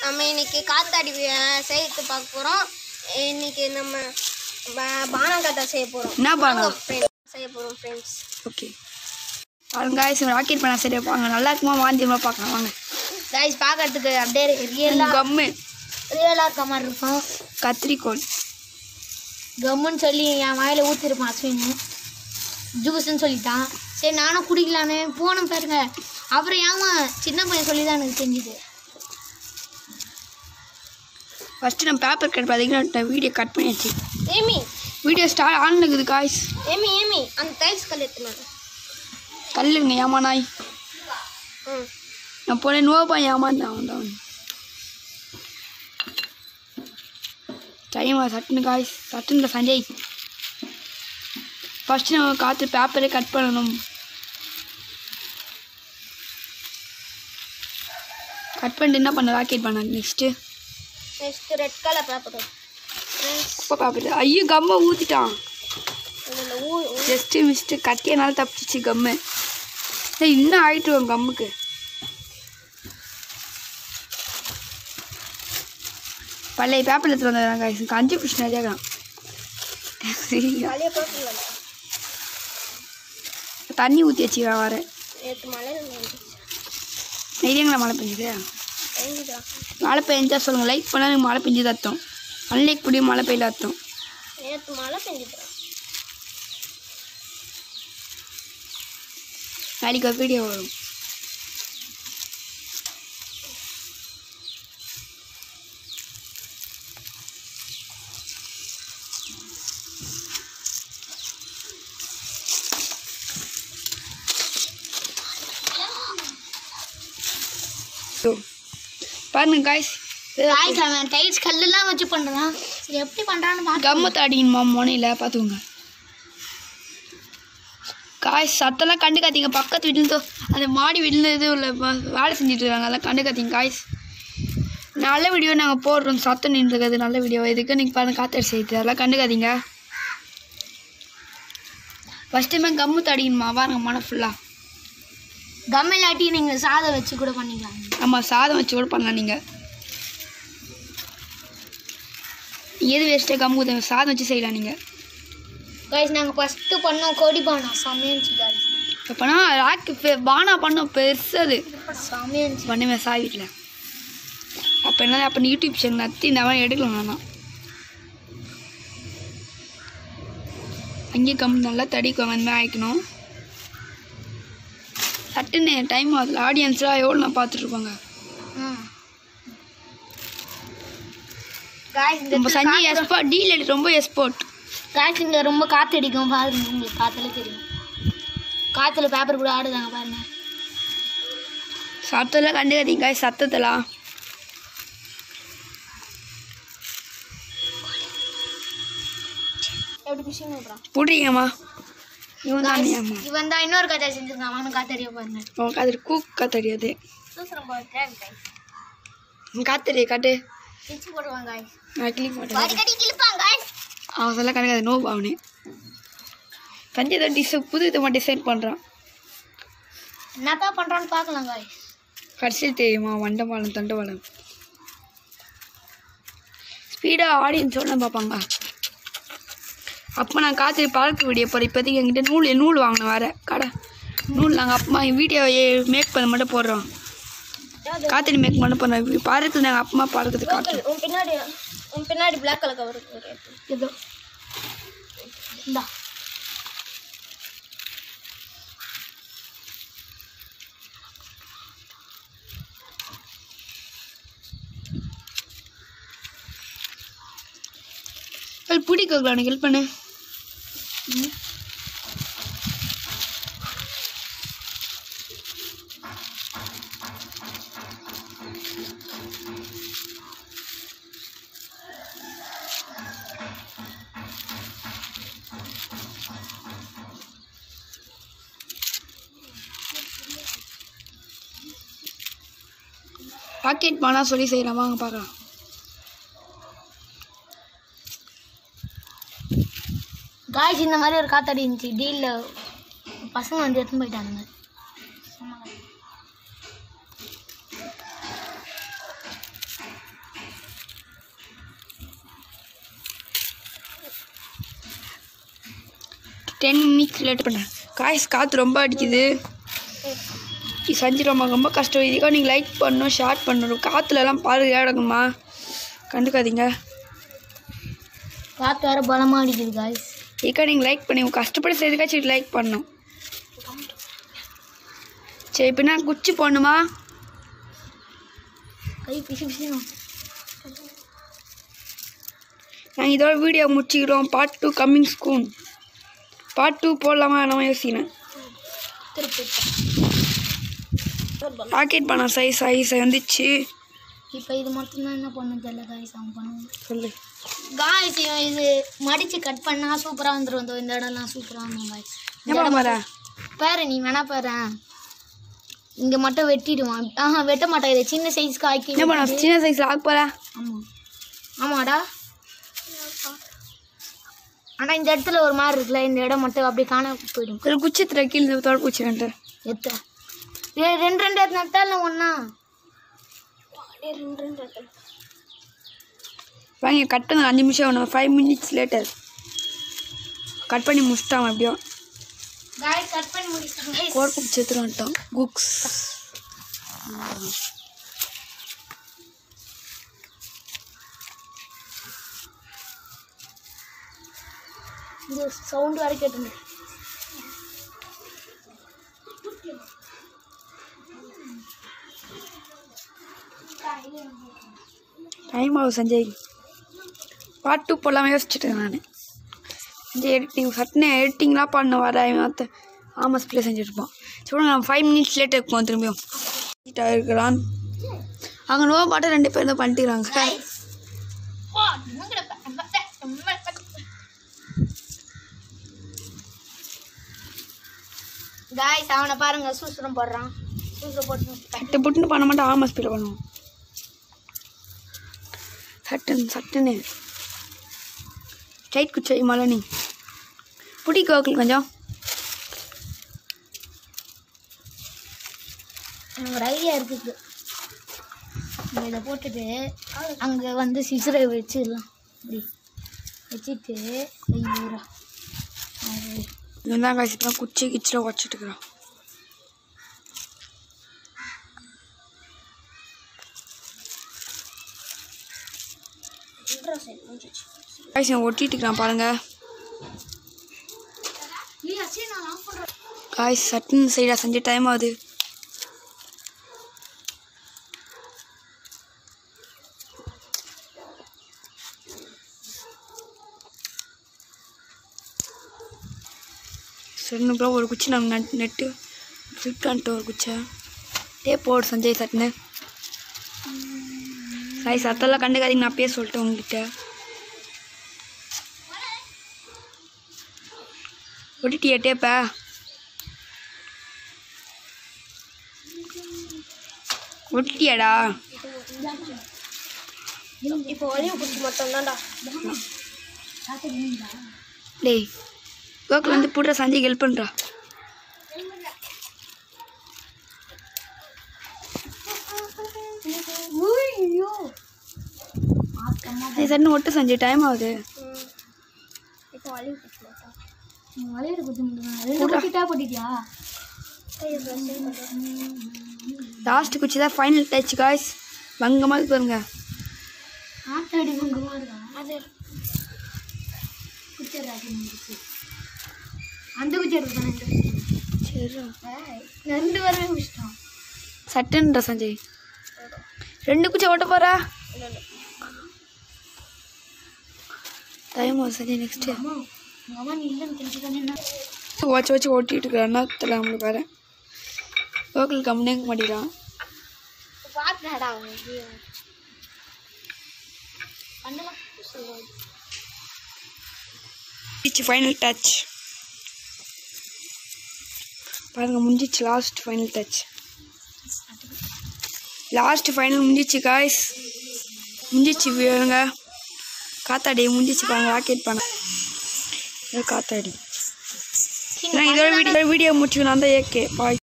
நம்ம இன்னைக்கு காத்தாடி செய்து பார்க்க போகிறோம். இன்னைக்கு நம்ம பானம் காத்தா செய்ய போகிறோம். என்ன பானம் செய்ய போகிறோம் ஃப்ரெண்ட்ஸ்? ஓகே பாருங்க गाइस, ராக்கெட் பண்ண சரியா பாருங்க. நல்லா இருக்குமா வாந்தியமா பார்க்கலாம் வாங்க. गाइस பார்க்கிறதுக்கு அப்படியே ரியலா இருக்க மாதிரி இருக்கும். கத்திரிக்கோல் கம்முன்னு சொல்லி என் வாயில ஊற்றிருப்பான் அஸ்வின். ஜூஸ்ன்னு சொல்லிட்டான். சரி நானும் குடிக்கலான்னு போனோம் பாருங்க. அப்புறம் ஏமா சின்ன பையன் சொல்லி தான் எனக்கு தெரிஞ்சுது. ஃபர்ஸ்ட் நம்ம பேப்பர் கட் பார்த்தீங்கன்னா வீடியோ கட் பண்ணியாச்சு. ஏமி வீடியோ ஸ்டார்ட் ஆன் இருக்குது गाइस. ஏமி அந்த டைல்ஸ் கல் எடுத்துனாங்க. கல்லுங்க ஏமா நாய். நான் போன நோபா ஏமாந்தான் அவன். டைம் சட்டுன்னு गाइस, சட்டுன்னு சஞ்சய். ஃபர்ஸ்ட் நம்ம காற்று பேப்பரை கட் பண்ணணும். கட் பண்ணிட்டு என்ன பண்ண ராக்கெட் பண்ண நெக்ஸ்ட் ரெட் கலர் பேப்பர். குப்பை பேப்பர். ஐயோ கம்மை ஊற்றிட்டான். ஜஸ்ட்டு மிஸ்ட்டு கட்டியனால தப்பிச்சிச்சு கம்மு. இன்னும் ஆகிட்டுவோம் கம்முக்கு. பழைய பேப்பர் எடுத்து வந்தாங்க கஞ்சி பிடிச்சி நிறையாக்கலாம். தண்ணி ஊற்றி வச்சு வர நெய்யங்களா மழை பெஞ்சுது. மழை பெஞ்சா சொல்லுங்கள். லைக் பண்ணால் எனக்கு மழை பெஞ்சு அர்த்தம். அன்லைக் பிடிக்கும் மழை பெய்யல அர்த்தம். மழை பெஞ்சுது. நாளைக்கு ஒரு வீடியோ வரும். பாருங்க गाइस, அவன் டைல்ஸ் கல்லெல்லாம் வச்சு பண்ணுறான். சரி எப்படி பண்ணுறான்னு கம்மு தாடிங்கம்மா முனையில் பார்த்துக்கோங்க. गाइस சத்தெல்லாம் கண்டுக்காதீங்க. பக்கத்து வீட்டில் அந்த மாடி வீட்டில் இது உள்ள வேலை செஞ்சுட்டு இருக்காங்க. அதெல்லாம் கண்டுக்காதீங்க गाइस. நல்ல வீடியோ நாங்கள் போடுறோம். சத்தம் நின்றுருக்குது நல்ல வீடியோ. எதுக்கு நீங்கள் பாருங்கள் காத்தடி செய்யுது. அதெல்லாம் கண்டுக்காதீங்க. ஃபஸ்ட் டைமே கம்மு தாடிங்கம்மா பாருங்க மனை ஃபுல்லாக. கம் இல்லாட்டி நீங்கள் சாதம் வச்சு கூட பண்ணிக்கலாம். ஆமாம் சாதம் வச்சு கூட பண்ணலாம். நீங்கள் எது வேஸ்ட்டாக கம்மு சாதம் வச்சு செய்யலாம். நீங்கள் गाइस நாங்கள் ஃபஸ்ட்டு பண்ணோம் கோடி பானா. செம்மையாச்சு गाइस. இப்போனா ராக்கு பானா பண்ணோம் பெருசு. அது செம்மையாச்சு பண்ணுவேன் சாய் வீட்டில். அப்போ என்ன அப்போ யூடியூப் சேனல் நத்தி இந்த மாதிரி எடுக்கலாம். வேணாம் அங்கேயும் கம்மி நல்லா தடிக்குவாங்க. அந்த மாதிரி ஆகிக்கணும். சட்டுன்னு டைம் ஆகுதுல. ஆடியன்ஸ்லாம் எவ்வளோ நான் பார்த்துட்ருப்பாங்க. ரொம்ப சஞ்சி எக்ஸ்போர்ட் டீல் ரொம்ப எக்ஸ்போர்ட். गाइस இங்கே ரொம்ப காற்று அடிக்கும் பாருங்க. உங்களுக்கு காற்றுல தெரியும். காற்றுல பேப்பர் கூட ஆடுதாங்க பாருங்க. சத்தெல்லாம் கண்டுக்காதீங்க गाइस. சத்தத்தெல்லாம் எப்படி மிஷின் விட்றான் போடுறீங்கம்மா. இவன் தான் இவன் தான் இன்னொரு கதை செஞ்சுருக்கான். அவனுக்கு காத்தறிய பாருங்க. உனக்கு அது காத்தறியாது. காத்தறிய காட்டு கிழிச்சு போடுவாங்க गाइस. நான் கிளிக் மாட்டேன். அடிக்கடி கிழிப்பாங்க गाइस. அவன் சொல்ல கணக்காது நோ அவனே. சஞ்சய் தான் புது விதமாக டிசைன் பண்ணுறான். என்னதான் பண்ணுறான்னு பார்க்கலாம் गाइस. கடைசியில் தெரியுமா வண்டவாளம் தண்டவாளம். ஸ்பீடாக ஆடியன்ஸ் ஒன்று பார்ப்பாங்க. அப்போ நான் காத்திரி பழக்க வீடியோ போகிறேன். இப்போதைக்கு என்கிட்ட நூல் வாங்கினேன் வேறு கடை நூல். நாங்கள் அப்பா வீடியோ மேக் பண்ண மட்டும் போடுறோம். காத்திரி மேக் பண்ண போடுறோம். பழக்கத்தில் நாங்கள் அப்பா பழக்கத்தை காட்டுறோம். உன் பின்னாடி பிளாக் கலர் கவர் இதோ இந்தா. பிடிக்கும் எனக்கு ஹெல்ப் பண்ணு. ராக்கெட் பானா சொல்லி செய்யலாம் வாங்க பார்க்கலாம். गाइस இந்த மாதிரி ஒரு காத்தாடி இருந்துச்சு. டீலில் பசங்க வந்து எடுத்துன்னு போயிட்டானுங்க. 10 minutes லேட் பண்ணேன் காய்ஸ். காற்று ரொம்ப அடிக்குது. இது செஞ்சு ரொம்ப கஷ்டம். இதுக்காக நீங்கள் லைக் பண்ணணும், ஷேர் பண்ணணும். காற்றுலலாம் பாரு ஏடங்கம்மா, கண்டுக்காதீங்க. காற்று வேறு பலமாக அடிக்குது காய்ஸ். இதுக்காக நீங்கள் லைக் பண்ணி கஷ்டப்பட்டு செய்யறதுக்காச்சும் லைக் பண்ணணும். சரி இப்போ நான் குச்சி போடணுமா? கை பிசி பிசிணும். நாங்கள் இதோட வீடியோ முடிச்சுக்கிறோம். Part 2 coming soon. பார்ட் 2 போடலாமா நம்ம யோசிக்கிறேன். ராக்கெட் பண்ண சைஸ் வந்துச்சு. இப்போ இது மட்டும்தான் என்ன பண்ண தெரியல காய்ஸ். அவன் பண்ணுவோம் சொல்லு காய்ஸ். இது மடித்து கட் பண்ணால் சூப்பராக வந்துடும். இந்த இடம்லாம் சூப்பராக வந்துடும் காய்ஸ். பாரு நீ வேணா பாரு. இங்கே மட்டும் வெட்டிடுவான். வெட்ட மாட்டேன். இதை சின்ன சைஸ்க்கு ஆக்கி சின்ன சைஸில் ஆக்க போகிறேன். ஆமாம் ஆமாடா. ஆனால் இந்த இடத்துல ஒரு மாதிரி இருக்குல்ல, இந்த இடம் மட்டும் அப்படியே காண போயிடும். ஒரு குச்சத்தில் கீழே தொடர்பூச்சி ரெண்டு ரெண்டு நட்டால ஒன்றா வாங்க கட் பண்ண 5 நிமிஷம் ஒன்று 5 minutes லேட்டர் கட் பண்ணி முடிச்சிட்டான். எப்படியோ கட் பண்ணி முடிச்சிட்டாங்க. கோர்க்கு சேர்த்துட்டான் குக்ஸ். இந்த சவுண்ட் வரை கேட்டு டைம் ஆகும் சஞ்சய். பார்ட் 2 போடலாமே யோசிச்சுட்டேன் நான். இந்த எடிட்டிங் சட்னே எடிட்டிங்லாம் பண்ண வர மற்ற ஆமாம் ப்ளே செஞ்சுருப்போம். சொல்லுங்க நம்ம 5 minutes லேட் இருக்கும். திரும்பியும் இருக்கிறான். அங்கே நோ பாட்டை 2 பேர் தான் பண்ணிட்டுறாங்க. காய்ஸ் அவனை பாருங்க சூசரம் போடுறான். சூசரம் போட்டு புட்டுன்னு பண்ண மாட்டேன். ஆமாம் ஸ்பீட் பண்ணுவோம். சட்டுன்னு ஸ்ட்ரைட் குச்சி மலை நீ புடி கோக்கில் கொஞ்சம். ஒரு ஐடியா இருக்குது. இதை போட்டுட்டு அங்கே வந்து சிசரை வச்சிடலாம். இப்படி வச்சுட்டு இதுதான் காய்ச்சி தான் குச்சி கிச்சில் வச்சுட்டுக்கிறோம். காய்ச்சி ஒட்டிட்டுக்கிறான் பாருங்க. காய்ச்சி சட்டுன்னு சைடாக செஞ்சு டைம் ஆகுது. சட்டுன்னு அப்புறம் ஒரு குச்சி நம்ம நெட்டு ஃபிட்டான்ட்டு ஒரு குச்சை டேப் போடு சஞ்சய் சட்டுன்னு. காய் சத்தெல்லாம் கண்டுக்காதீங்க, நான் அப்பயே சொல்லிட்டேன் உங்ககிட்ட. ஒட்டிட்டியா டேப்பா? ஒட்டிட்டியாடா? இப்போ ஒளிவு குச்சி மட்டும் தான்டா. டேய் கோக்கில் வந்து போடுற சஞ்சய்க்கு ஹெல்ப் பண்ணுறா. சட்டுன்னு ஒட்டு சஞ்சய் டைம் ஆகுது. இப்போ ஒளிவு குச்சி மட்டும் ஒளிவு குச்சி மட்டும் போட்டிட்டியா? லாஸ்ட் குச்சி தான் ஃபைனல் டச் காய்ஸ். பங்கமாக பாருங்க. ஆட்டாடி பங்கமாக இருக்கா? அது குச்சி அந்த குச்சி எடுத்து சரி 2 வரவே முடிச்சிட்டோம். சட்டுன்ற சஞ்சய் 2 குச்சி ஓட்ட போகிறா. டைம் ஆகுது சஞ்சய். நெக்ஸ்ட்டு அம்மா நீ இல்லைன்னு தெரிஞ்சுக்கணும். வச்சு ஓட்டிகிட்டு இருக்கிறான்னா தெரியல நம்மளுக்கு வேறு. கோக்கில் கம்மியாக மாட்டேங்கிறான். பார்த்துடா ஃபைனல் டச் பாருங்க முடிஞ்சிச்சு. Last final touch. Last final முடிஞ்சிச்சு காய்ஸ். முடிஞ்சிச்சு பாருங்க. காத்தாடி முடிஞ்சிச்சு பாருங்க. ராக்கெட் பண்ண காத்தாடி. இதோட வீடியோ முடிச்சுக்கணும். அந்த ஏகே பாய்.